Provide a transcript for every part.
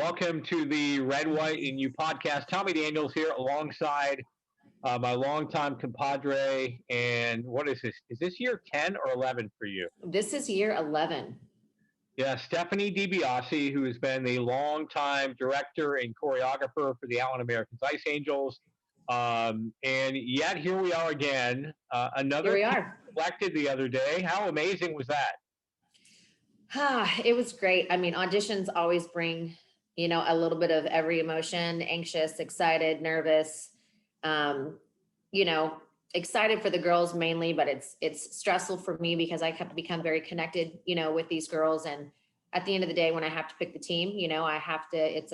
Welcome to the Red, White, and You podcast. Tommy Daniels here alongside my longtime compadre. And what is this? Is this year 10 or 11 for you? This is year 11. Yeah, Stephanie DiBiase, who has been the longtime director and choreographer for the Allen Americans Ice Angels. And yet here we are again. Here Another we team are. selected the other day. How amazing was that? It was great. I mean, auditions always bring, a little bit of every emotion, anxious, excited, nervous, um, you know, excited for the girls mainly, but it's stressful for me because I have to become very connected, with these girls. And at the end of the day, when I have to pick the team, I have to, it's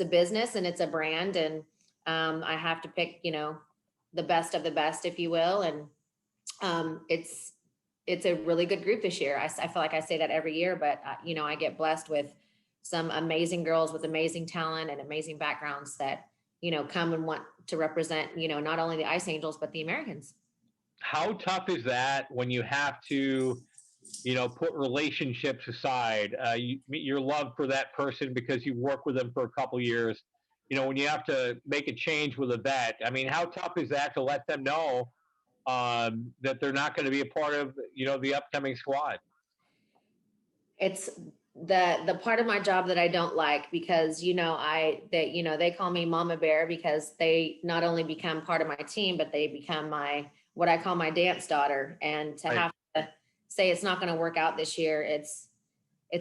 a business and it's a brand. And I have to pick, the best of the best, if you will. And it's a really good group this year. I feel like I say that every year, but I get blessed with some amazing girls with amazing talent and amazing backgrounds that, come and want to represent, not only the Ice Angels, but the Americans. How tough is that when you have to put relationships aside, your love for that person because you work with them for a couple years. When you have to make a change with a vet, I mean, how tough is that to let them know that they're not going to be a part of the upcoming squad? It's the part of my job that I don't like because they call me Mama Bear because they not only become part of my team, but they become my what I call my dance daughter. And to Right. have to say it's not going to work out this year, it's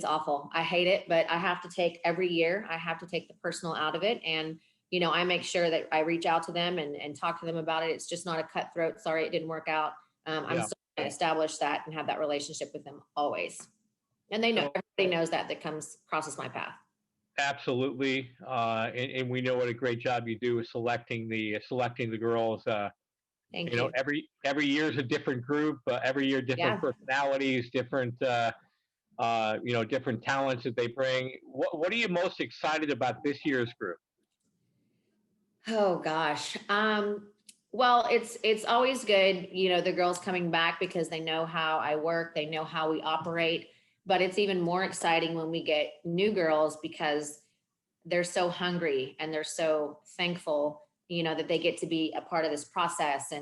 awful. I hate it, but I have to take every year, I have to take the personal out of it. And, I make sure that I reach out to them and talk to them about it. It's just not a cutthroat. Sorry, it didn't work out. I'm Yeah. still going to establish that and have that relationship with them always. And they know, So everybody knows that crosses my path. absolutely, and we know what a great job you do with selecting the girls. Thank you. Every year is a different group. Every year, different Yeah. personalities, different talents that they bring. What are you most excited about this year's group? Oh gosh. Well, it's always good, the girls coming back because they know how I work, they know how we operate. But it's even more exciting when we get new girls because they're so hungry and they're so thankful, that they get to be a part of this process.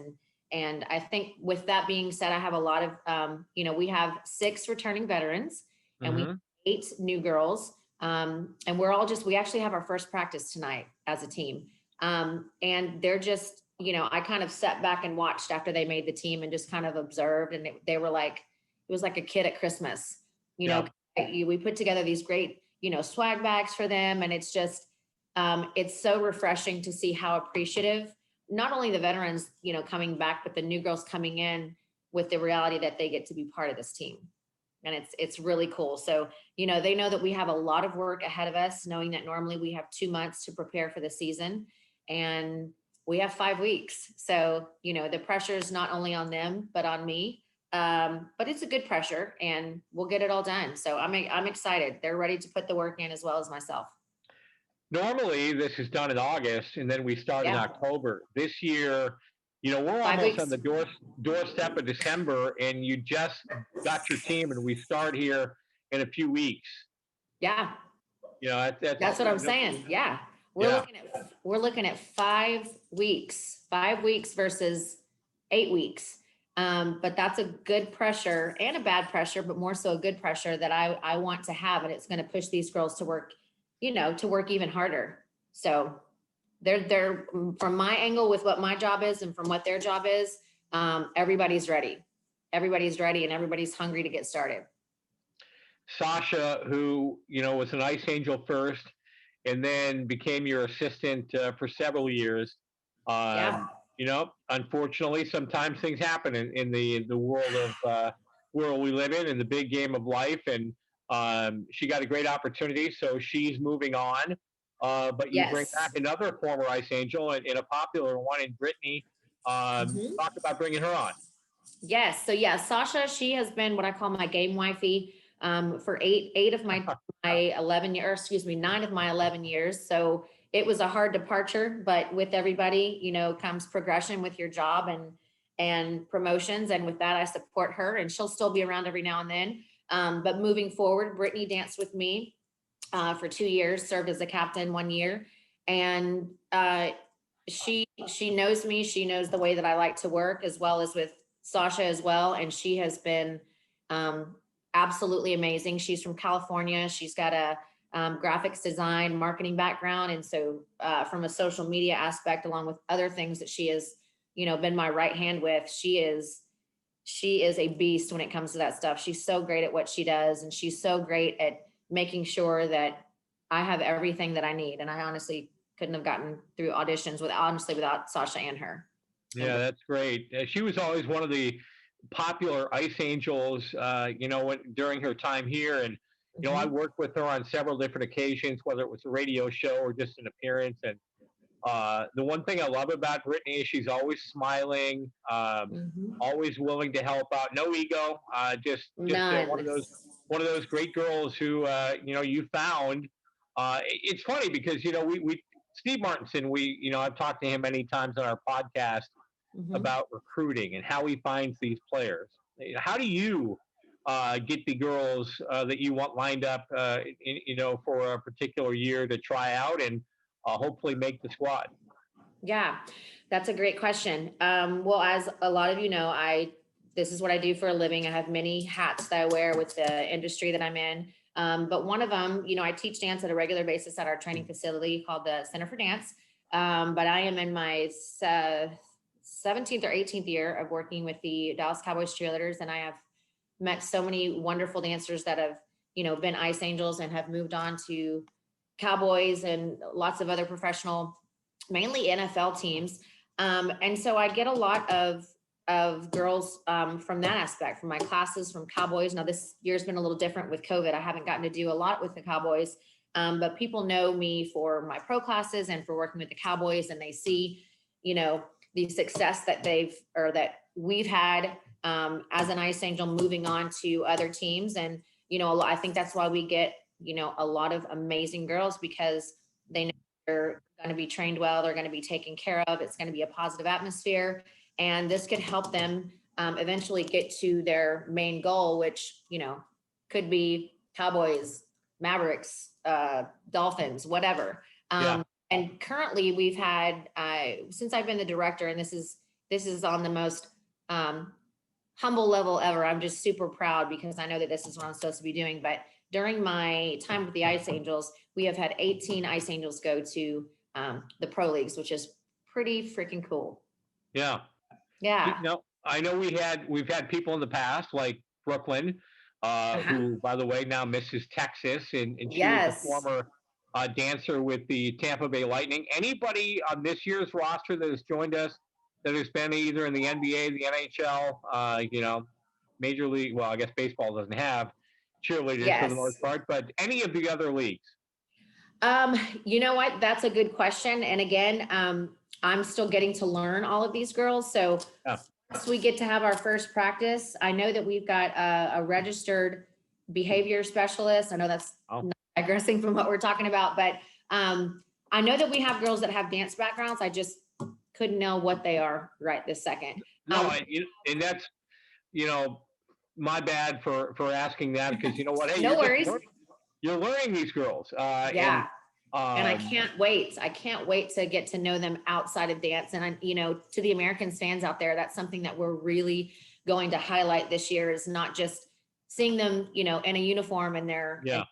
And I think with that being said, I have a lot of we have 6 returning veterans and we have Hmm. 8 new girls. And we actually have our first practice tonight as a team. And they're just, I kind of sat back and watched after they made the team and just kind of observed. And they were like, it was like a kid at Christmas, you know, Yeah. we put together these great, swag bags for them. And it's so refreshing to see how appreciative, not only the veterans, coming back, but the new girls coming in with the reality that they get to be part of this team. And it's really cool. So, they know that we have a lot of work ahead of us, knowing that normally we have 2 months to prepare for the season and we have 5 weeks. So, the pressure is not only on them, but on me. But it's a good pressure and we'll get it all done. So I'm excited. They're ready to put the work in as well as myself. Normally, this is done in August, and then we start in Yeah. October. This year, we're five almost on weeks. the doorstep of December, and you just got your team, and we start here in a few weeks. Yeah. That's That's what I'm saying. Yeah. We're yeah. looking at we're looking at 5 weeks, 5 weeks versus 8 weeks. But that's a good pressure and a bad pressure, but more so a good pressure that I want to have. And it's going to push these girls to work, to work even harder. So they're from my angle with what my job is and from what their job is, everybody's ready. Everybody's ready and everybody's hungry to get started. Sasha, who was an Ice Angel first, and then became your assistant for several years. Yeah. Unfortunately, sometimes things happen in the world we live in the big game of life, and she got a great opportunity, so she's moving on. But you bring back Yes. another former Ice Angel and a popular one in Brittany. Mhm. Talk about bringing her on. Yes. So yeah, Sasha, she has been what I call my game wifey for eight of my 11 years, excuse me, 9 of my 11 years. So it was a hard departure, but with everybody, comes progression with your job and promotions. And with that, I support her, and she'll still be around every now and then. But moving forward, Brittany danced with me for 2 years, served as a captain 1 year. And she knows me. She knows the way that I like to work, as well as with Sasha as well. And she has been um, absolutely amazing. She's from California. She's got a graphics design, marketing background. And so from a social media aspect, along with other things that she has, been my right hand with, she is a beast when it comes to that stuff. She's so great at what she does, and she's so great at making sure that I have everything that I need. And I honestly couldn't have gotten through auditions without Sasha and her. Yeah, that's great. She was always one of the popular Ice Angels, during her time here. And, I Mhm. worked with her on several different occasions, whether it was a radio show or just an appearance. And the one thing I love about Brittany is she's always smiling, Mhm. always willing to help out, no ego, just None. one of those great girls who you found. It's funny because we Steve Martinson, I've talked to him many times on our podcast Mhm. about recruiting and how he finds these players. How do you get the girls that you want lined up, for a particular year to try out and hopefully make the squad? Yeah, that's a great question. Well, as a lot of you know, this is what I do for a living. I have many hats that I wear with the industry that I'm in. But one of them, I teach dance at a regular basis at our training facility called the Center for Dance. But I am in my 17th or 18th year of working with the Dallas Cowboys cheerleaders, and I have met so many wonderful dancers that have, been Ice Angels and have moved on to Cowboys and lots of other professional, mainly NFL teams. And so I get a lot of girls from that aspect, from my classes, from Cowboys. Now this year's been a little different with COVID. I haven't gotten to do a lot with the Cowboys, but people know me for my pro classes and for working with the Cowboys, and they see, the success that we've had as an Ice Angel moving on to other teams. And I think that's why we get a lot of amazing girls, because they know they're going to be trained well, they're going to be taken care of, it's going to be a positive atmosphere, and this could help them eventually get to their main goal, which could be Cowboys, Mavericks, Dolphins, whatever. Yeah. And currently we've had since I've been the director, and this is on the most humble level ever. I'm just super proud because I know that this is what I'm supposed to be doing. But during my time with the Ice Angels, we have had 18 Ice Angels go to the pro leagues, which is pretty freaking cool. Yeah. Yeah. I know we've had people in the past like Brooklyn, Uh-huh. who, by the way, now misses Texas, and she was a Yes. former dancer with the Tampa Bay Lightning. Anybody on this year's roster that has joined us that has been either in the NBA, the NHL, Major League, well, I guess baseball doesn't have cheerleaders for the most Yes. part, but any of the other leagues? You know what? That's a good question. And again, I'm still getting to learn all of these girls. So Yeah. once we get to have our first practice, I know that we've got a registered behavior specialist. I know that's Oh. not digressing from what we're talking about, but I know that we have girls that have dance backgrounds. I just couldn't know what they are right this second. No, and that's you know my bad for asking that, because you know what? Hey, No worries. you're learning these girls, and Yeah. And I can't wait. I can't wait to get to know them outside of dance. And to the Americans fans out there, that's something that we're really going to highlight this year, is not just seeing them, in a uniform and yeah.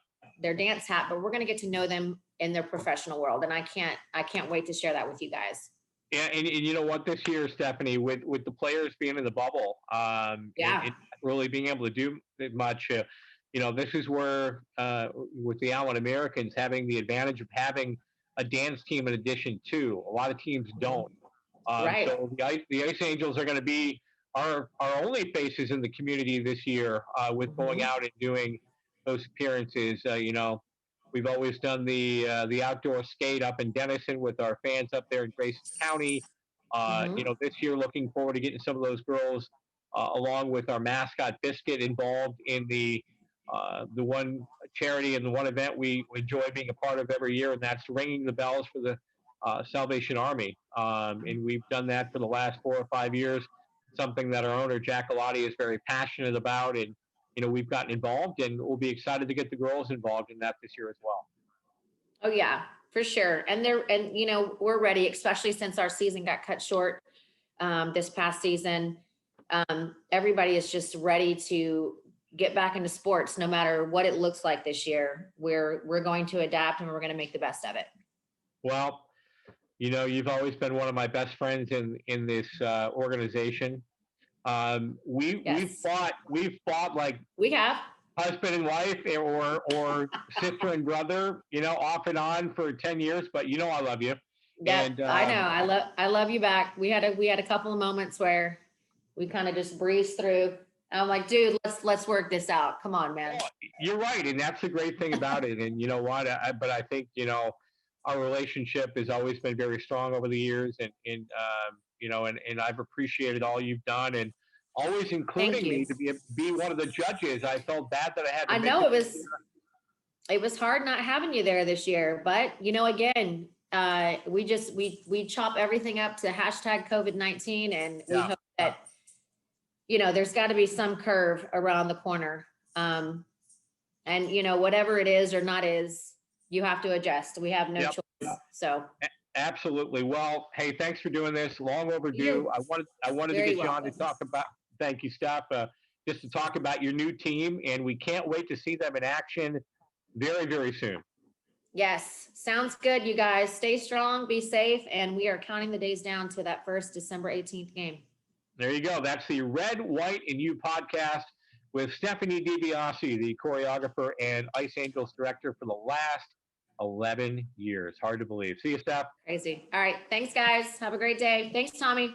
their dance hat, but we're going to get to know them in their professional world. And I can't wait to share that with you guys. Yeah, and you know what? This year, Stephanie, with the players being in the bubble, Yeah. and not really being able to do much, this is where, with the Allen Americans having the advantage of having a dance team in addition to, a lot of teams don't. Right. So the Ice Angels are going to be our only faces in the community this year, with going Mhm. out and doing those appearances. We've always done the outdoor skate up in Denison with our fans up there in Grayson County. Mhm. This year, looking forward to getting some of those girls, along with our mascot Biscuit, involved in the one charity and the one event we enjoy being a part of every year, and that's ringing the bells for the Salvation Army. And we've done that for the last 4 or 5 years. Something that our owner Jack Galati is very passionate about, and we've gotten involved, and we'll be excited to get the girls involved in that this year as well. Oh yeah, for sure. And you know, we're ready, especially since our season got cut short this past season. Everybody is just ready to get back into sports, no matter what it looks like this year. We're going to adapt and we're going to make the best of it. Well, you've always been one of my best friends in this organization. Yes, We've fought like we have. husband and wife, or sister and brother, off and on for 10 years. But I love you, Yep, and I know. I love you back. We had a couple of moments where we kind of just breezed through. I'm like, dude, let's work this out. Come on, man. you're right, and that's the great thing about it. And you know what? But I think our relationship has always been very strong over the years, and I've appreciated all you've done, and always Thank including me you. to be one of the judges. I felt bad that I had to I miss know it. it was hard not having you there this year, but again, we chop everything up to hashtag COVID-19, and we Yeah. hope that there's got to be some curve around the corner. And whatever it is or not is, you have to adjust. We have no Yep. choice. So Absolutely. Well, hey, thanks for doing this. Long overdue. you're I wanted to very get you on to welcome. talk about. Thank you, Steph. Just to talk about your new team, and we can't wait to see them in action very, very soon. Yes, sounds good, you guys. Stay strong, be safe, and we are counting the days down to that first December 18th game. There you go. That's the Red, White, and You podcast with Stephanie DiBiase, the choreographer and Ice Angels director for the last 11 years. Hard to believe. See you, Steph. Crazy. All right. Thanks, guys. Have a great day. Thanks, Tommy.